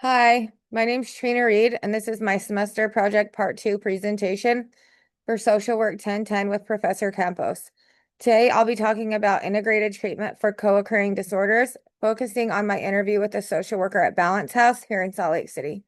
Hi, my name's Trina Reed, and this is my semester project part 2 presentation for Social Work 1010 with Professor Campos. Today, I'll be talking about integrated treatment for co-occurring disorders, focusing on my interview with a social worker at Balance House here in Salt Lake City.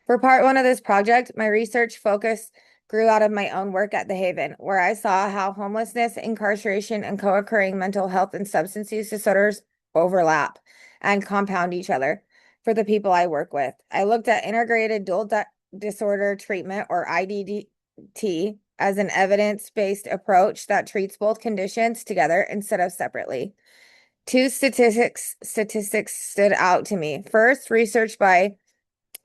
For part 1 of this project, my research focus grew out of my own work at the Haven, where I saw how homelessness, incarceration, and co-occurring mental health and substance use disorders overlap and compound each other for the people I work with. I looked at integrated dual disorder treatment, or IDDT, as an evidence-based approach that treats both conditions together instead of separately. Two statistics stood out to me. First, research by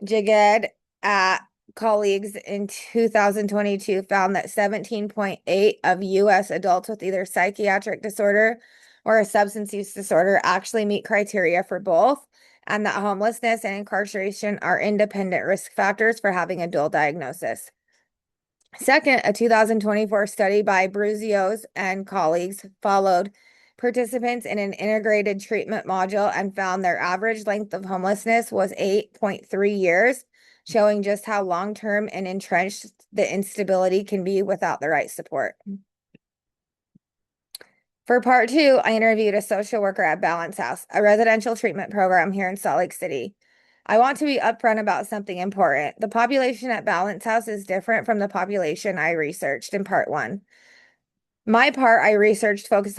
Jaged at colleagues in 2022 found that 17.8 of US adults with either psychiatric disorder or a substance use disorder actually meet criteria for both, and that homelessness and incarceration are independent risk factors for having a dual diagnosis. Second, a 2024 study by Bruzios and colleagues followed participants in an integrated treatment module and found their average length of homelessness was 8.3 years, showing just how long-term and entrenched the instability can be without the right support. For part 2, I interviewed a social worker at Balance House, a residential treatment program here in Salt Lake City. I want to be upfront about something important. The population at Balance House is different from the population I researched in part 1. My part I researched focused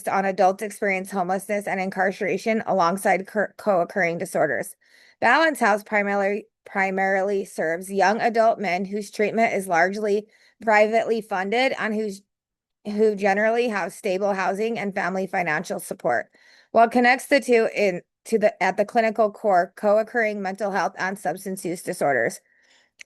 on adults experience homelessness and incarceration alongside co-occurring disorders. Balance House primarily serves young adult men whose treatment is largely privately funded and who generally have stable housing and family financial support. What connects the two at the clinical core, co-occurring mental health and substance use disorders.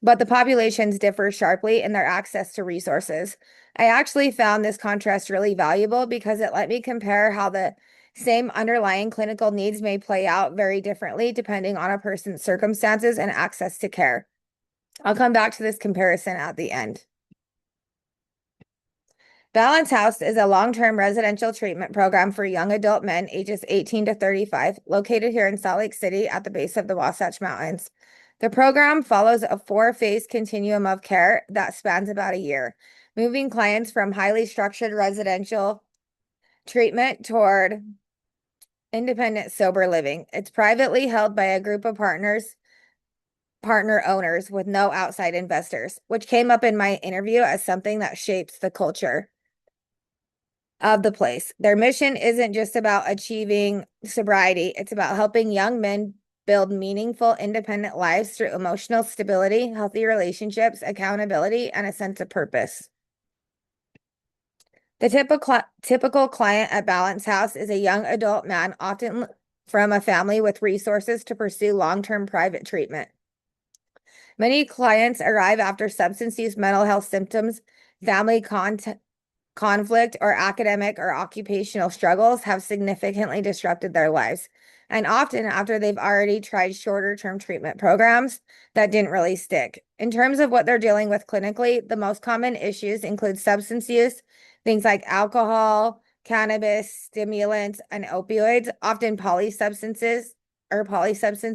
But the populations differ sharply in their access to resources. I actually found this contrast really valuable because it let me compare how the same underlying clinical needs may play out very differently depending on a person's circumstances and access to care. I'll come back to this comparison at the end. Balance House is a long-term residential treatment program for young adult men ages 18 to 35, located here in Salt Lake City at the base of the Wasatch Mountains. The program follows a 4-phase continuum of care that spans about a year, moving clients from highly structured residential treatment toward independent, sober living. It's privately held by a group of partner owners with no outside investors, which came up in my interview as something that shapes the culture of the place. Their mission isn't just about achieving sobriety, it's about helping young men build meaningful, independent lives through emotional stability, healthy relationships, accountability, and a sense of purpose. The typical client at Balance House is a young adult man, often from a family with resources to pursue long-term private treatment. Many clients arrive after substance use, mental health symptoms, family conflict, or academic or occupational struggles have significantly disrupted their lives, and often after they've already tried shorter term treatment programs that didn't really stick. In terms of what they're dealing with clinically, the most common issues include substance use, things like alcohol, cannabis, stimulants, and opioids, often polysubstance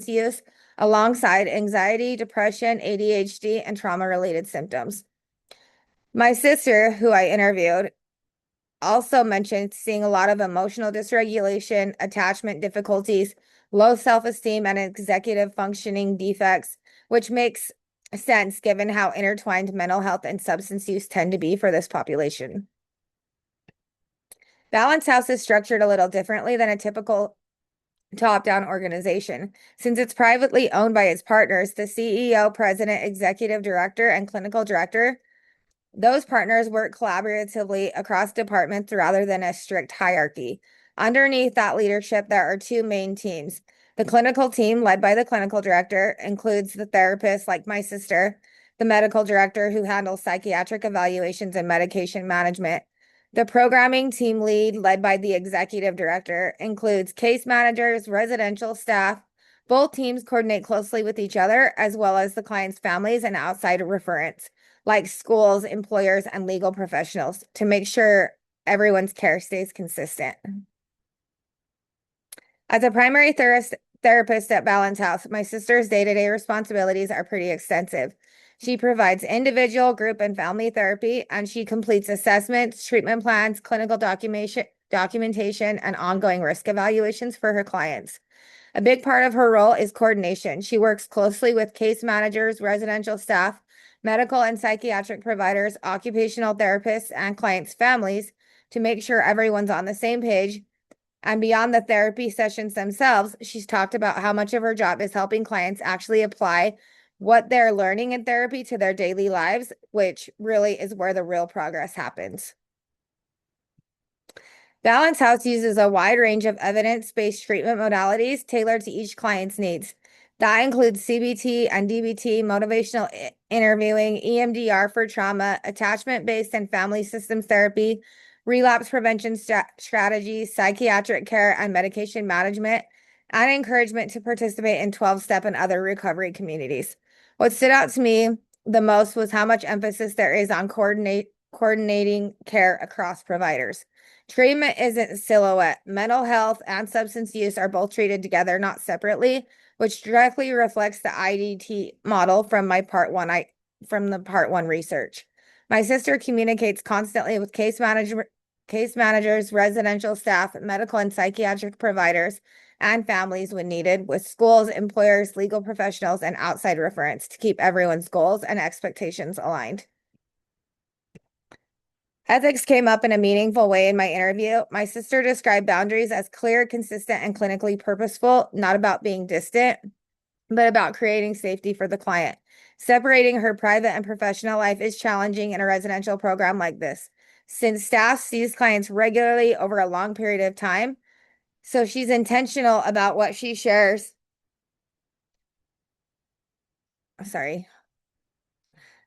use, alongside anxiety, depression, ADHD, and trauma-related symptoms. My sister, who I interviewed, also mentioned seeing a lot of emotional dysregulation, attachment difficulties, low self-esteem, and executive functioning defects, which makes sense given how intertwined mental health and substance use tend to be for this population. Balance House is structured a little differently than a typical top-down organization. Since it's privately owned by its partners, the CEO, president, executive director, and clinical director, those partners work collaboratively across departments rather than a strict hierarchy. Underneath that leadership, there are 2 main teams. The clinical team, led by the clinical director, includes the therapist, like my sister, the medical director who handles psychiatric evaluations and medication management. The programming team lead, led by the executive director, includes case managers, residential staff. Both teams coordinate closely with each other, as well as the client's families and outside referents, like schools, employers, and legal professionals, to make sure everyone's care stays consistent. As a primary therapist at Balance House, my sister's day-to-day responsibilities are pretty extensive. She provides individual, group, and family therapy, and she completes assessments, treatment plans, clinical documentation, and ongoing risk evaluations for her clients. A big part of her role is coordination. She works closely with case managers, residential staff, medical and psychiatric providers, occupational therapists, and clients' families to make sure everyone's on the same page. And beyond the therapy sessions themselves, she's talked about how much of her job is helping clients actually apply what they're learning in therapy to their daily lives, which really is where the real progress happens. Balance House uses a wide range of evidence-based treatment modalities tailored to each client's needs. That includes CBT and DBT, motivational interviewing, EMDR for trauma, attachment-based and family systems therapy, relapse prevention strategies, psychiatric care and medication management, and encouragement to participate in 12-step and other recovery communities. What stood out to me the most was how much emphasis there is on coordinating care across providers. Treatment isn't silhouette. Mental health and substance use are both treated together, not separately, which directly reflects the IDT model from the part one research. My sister communicates constantly with case managers, residential staff, medical and psychiatric providers, and families when needed, with schools, employers, legal professionals, and outside referents to keep everyone's goals and expectations aligned. Ethics came up in a meaningful way in my interview. My sister described boundaries as clear, consistent, and clinically purposeful, not about being distant, but about creating safety for the client. Separating her private and professional life is challenging in a residential program like this, since staff sees clients regularly over a long period of time. So she's intentional about what she shares.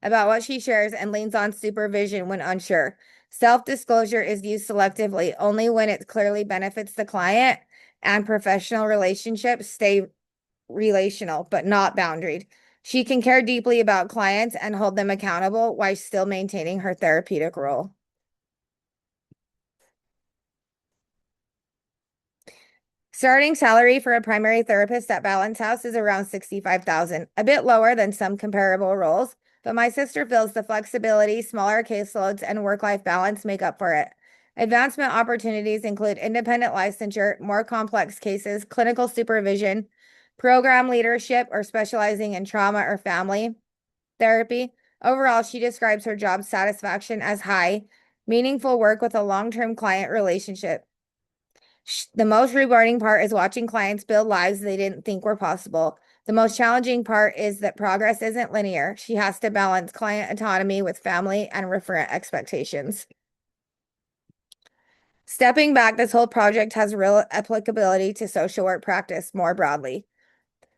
About what she shares and leans on supervision when unsure. Self-disclosure is used selectively only when it clearly benefits the client, and professional relationships stay relational, but not boundaried. She can care deeply about clients and hold them accountable while still maintaining her therapeutic role. Starting salary for a primary therapist at Balance House is around $65,000, a bit lower than some comparable roles, but my sister feels the flexibility, smaller caseloads, and work-life balance make up for it. Advancement opportunities include independent licensure, more complex cases, clinical supervision, program leadership, or specializing in trauma or family therapy. Overall, she describes her job satisfaction as high, meaningful work with a long-term client relationship. The most rewarding part is watching clients build lives they didn't think were possible. The most challenging part is that progress isn't linear. She has to balance client autonomy with family and referent expectations. Stepping back, this whole project has real applicability to social work practice more broadly.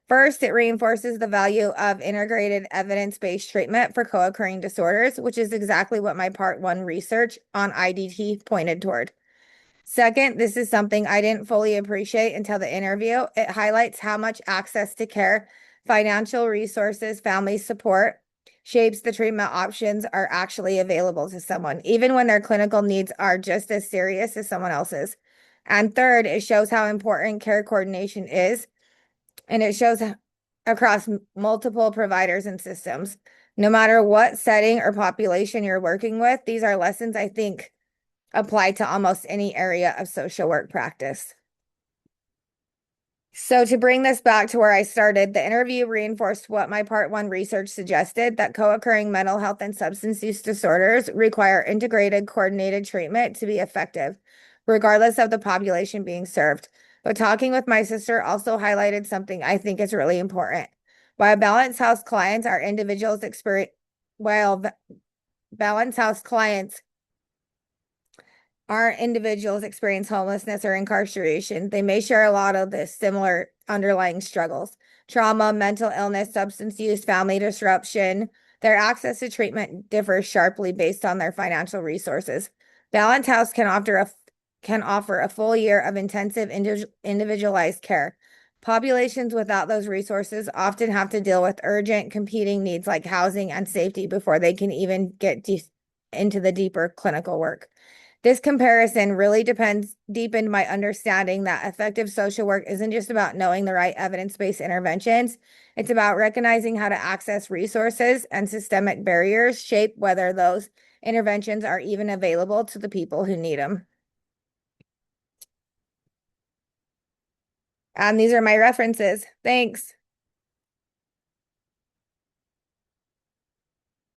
First, it reinforces the value of integrated evidence-based treatment for co-occurring disorders, which is exactly what my part one research on IDT pointed toward. Second, this is something I didn't fully appreciate until the interview. It highlights how much access to care, financial resources, family support shapes the treatment options are actually available to someone, even when their clinical needs are just as serious as someone else's. And third, it shows how important care coordination is, and it shows across multiple providers and systems. No matter what setting or population you're working with, these are lessons I think apply to almost any area of social work practice. So to bring this back to where I started, the interview reinforced what my part one research suggested, that co-occurring mental health and substance use disorders require integrated, coordinated treatment to be effective, regardless of the population being served. But talking with my sister also highlighted something I think is really important. While Balance House clients are individuals experience homelessness or incarceration, they may share a lot of the similar underlying struggles: trauma, mental illness, substance use, family disruption. Their access to treatment differs sharply based on their financial resources. Balance House can offer a full year of intensive individualized care. Populations without those resources often have to deal with urgent competing needs like housing and safety before they can even get into the deeper clinical work. This comparison really deepened my understanding that effective social work isn't just about knowing the right evidence-based interventions. It's about recognizing how to access resources and systemic barriers shape whether those interventions are even available to the people who need them. And these are my references. Thanks.